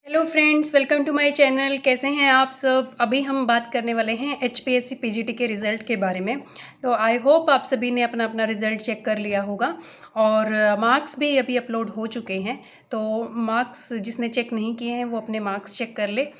Hello friends, welcome to my channel. कैसे हैं आप सब। अभी हम बात करने वाले हैं एचपीएससी पीजीटी के रिज़ल्ट के बारे में। तो आई होप आप सभी ने अपना अपना रिज़ल्ट चेक कर लिया होगा और मार्क्स भी अभी अपलोड हो चुके हैं। तो मार्क्स जिसने चेक नहीं किए हैं वो अपने मार्क्स चेक कर ले।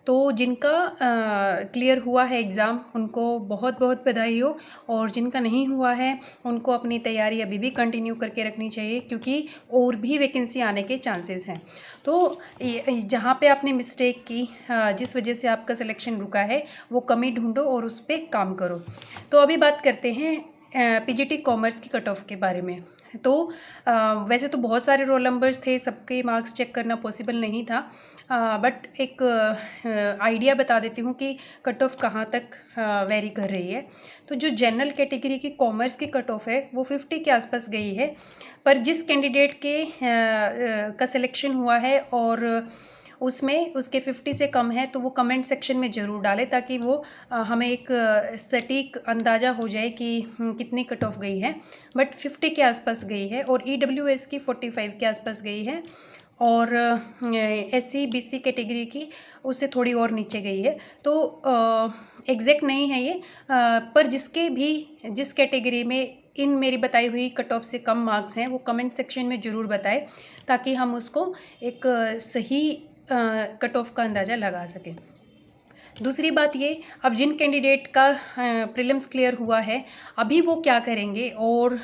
तो जिनका क्लियर हुआ है एग्ज़ाम उनको बहुत बहुत बधाई हो, और जिनका नहीं हुआ है उनको अपनी तैयारी अभी भी कंटिन्यू करके रखनी चाहिए, क्योंकि और भी वैकेंसी आने के चांसेस हैं। तो जहाँ पे आपने मिस्टेक की, जिस वजह से आपका सिलेक्शन रुका है, वो कमी ढूंढो और उस पर काम करो। तो अभी बात करते हैं पीजीटी कॉमर्स की कट ऑफ के बारे में। तो वैसे तो बहुत सारे रोल नंबर्स थे, सबके मार्क्स चेक करना पॉसिबल नहीं था, बट एक आइडिया बता देती हूँ कि कट ऑफ कहाँ तक वेरी कर रही है। तो जो जनरल कैटेगरी की कॉमर्स की कट ऑफ है वो 50 के आसपास गई है। पर जिस कैंडिडेट के का सिलेक्शन हुआ है और उसमें उसके 50 से कम है, तो वो कमेंट सेक्शन में ज़रूर डालें, ताकि वो हमें एक सटीक अंदाज़ा हो जाए कि कितनी कट ऑफ गई है। बट 50 के आसपास गई है, और ईडब्ल्यूएस की 45 के आसपास गई है, और एससी बीसी कैटेगरी की उससे थोड़ी और नीचे गई है। तो एग्जैक्ट नहीं है ये, पर जिसके भी जिस कैटेगरी में इन मेरी बताई हुई कट ऑफ से कम मार्क्स हैं वो कमेंट सेक्शन में ज़रूर बताएं, ताकि हम उसको एक सही कट ऑफ का अंदाज़ा लगा सकें। दूसरी बात ये, अब जिन कैंडिडेट का प्रीलिम्स क्लियर हुआ है, अभी वो क्या करेंगे और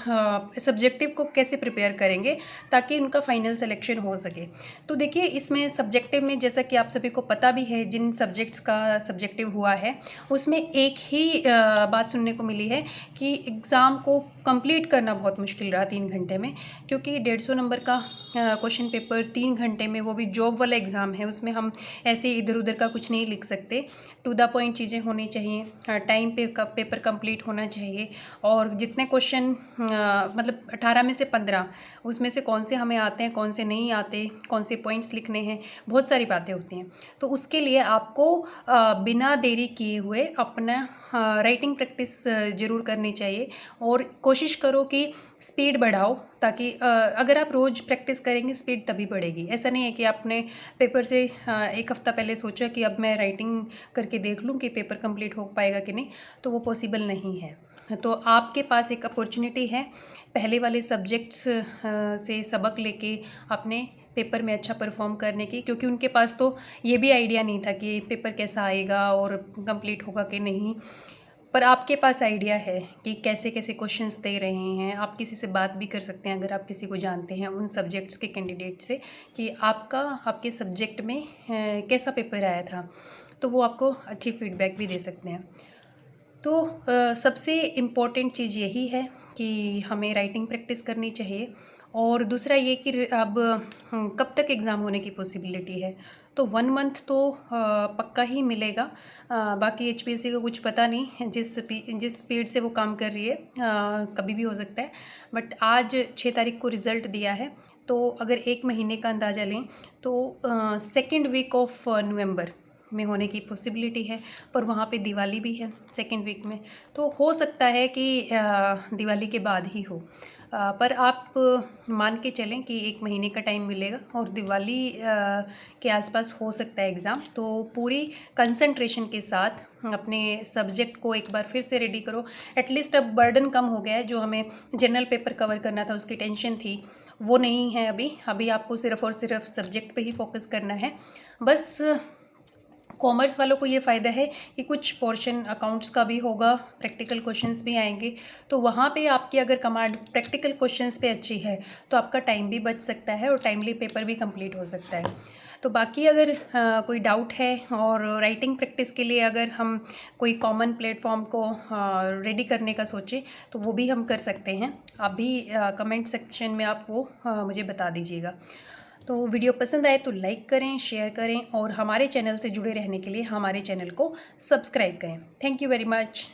सब्जेक्टिव को कैसे प्रिपेयर करेंगे ताकि उनका फाइनल सिलेक्शन हो सके। तो देखिए, इसमें सब्जेक्टिव में जैसा कि आप सभी को पता भी है, जिन सब्जेक्ट्स का सब्जेक्टिव हुआ है उसमें एक ही बात सुनने को मिली है कि एग्ज़ाम को कंप्लीट करना बहुत मुश्किल रहा 3 घंटे में, क्योंकि 150 नंबर का क्वेश्चन पेपर 3 घंटे में, वो भी जॉब वाला एग्ज़ाम है, उसमें हम ऐसे इधर उधर का कुछ नहीं लिख सकते। टू द पॉइंट चीज़ें होनी चाहिए, टाइम पे पेपर कंप्लीट होना चाहिए, और जितने क्वेश्चन मतलब 18 में से 15, उसमें से कौन से हमें आते हैं, कौन से नहीं आते, कौन से पॉइंट्स लिखने हैं, बहुत सारी बातें होती हैं। तो उसके लिए आपको बिना देरी किए हुए अपना राइटिंग प्रैक्टिस ज़रूर करनी चाहिए, और कोशिश करो कि स्पीड बढ़ाओ, ताकि अगर आप रोज़ प्रैक्टिस करेंगे स्पीड तभी बढ़ेगी। ऐसा नहीं है कि आपने पेपर से एक हफ़्ता पहले सोचा कि अब मैं राइटिंग करके देख लूँ कि पेपर कंप्लीट हो पाएगा कि नहीं, तो वो पॉसिबल नहीं है। तो आपके पास एक अपॉर्चुनिटी है पहले वाले सब्जेक्ट्स से सबक लेके अपने पेपर में अच्छा परफॉर्म करने की, क्योंकि उनके पास तो ये भी आइडिया नहीं था कि पेपर कैसा आएगा और कंप्लीट होगा कि नहीं। पर आपके पास आइडिया है कि कैसे कैसे क्वेश्चंस दे रहे हैं। आप किसी से बात भी कर सकते हैं, अगर आप किसी को जानते हैं उन सब्जेक्ट्स के कैंडिडेट से, कि आपके सब्जेक्ट में कैसा पेपर आया था, तो वो आपको अच्छी फीडबैक भी दे सकते हैं। तो सबसे इम्पोर्टेंट चीज़ यही है कि हमें राइटिंग प्रैक्टिस करनी चाहिए। और दूसरा ये कि अब कब तक एग्ज़ाम होने की पॉसिबिलिटी है, तो 1 मंथ तो पक्का ही मिलेगा। बाकी एचपीएससी का कुछ पता नहीं, जिस स्पीड से वो काम कर रही है कभी भी हो सकता है। बट आज 6 तारीख को रिज़ल्ट दिया है, तो अगर 1 महीने का अंदाज़ा लें तो सेकेंड वीक ऑफ नवंबर में होने की पॉसिबिलिटी है। पर वहाँ पे दिवाली भी है सेकेंड वीक में, तो हो सकता है कि दिवाली के बाद ही हो। पर आप मान के चलें कि 1 महीने का टाइम मिलेगा, और दिवाली के आसपास हो सकता है एग्ज़ाम। तो पूरी कंसंट्रेशन के साथ अपने सब्जेक्ट को एक बार फिर से रेडी करो। एटलीस्ट अब बर्डन कम हो गया है, जो हमें जनरल पेपर कवर करना था उसकी टेंशन थी, वो नहीं है अभी आपको सिर्फ़ और सिर्फ सब्जेक्ट पे ही फोकस करना है बस। कॉमर्स वालों को ये फ़ायदा है कि कुछ पोर्शन अकाउंट्स का भी होगा, प्रैक्टिकल क्वेश्चंस भी आएंगे, तो वहाँ पे आपकी अगर कमांड प्रैक्टिकल क्वेश्चंस पे अच्छी है तो आपका टाइम भी बच सकता है और टाइमली पेपर भी कंप्लीट हो सकता है। तो बाकी अगर कोई डाउट है, और राइटिंग प्रैक्टिस के लिए अगर हम कोई कॉमन प्लेटफॉर्म को रेडी करने का सोचें, तो वो भी हम कर सकते हैं। आप भी कमेंट सेक्शन में आप वो मुझे बता दीजिएगा। तो वीडियो पसंद आए तो लाइक करें, शेयर करें, और हमारे चैनल से जुड़े रहने के लिए हमारे चैनल को सब्सक्राइब करें। Thank you very much.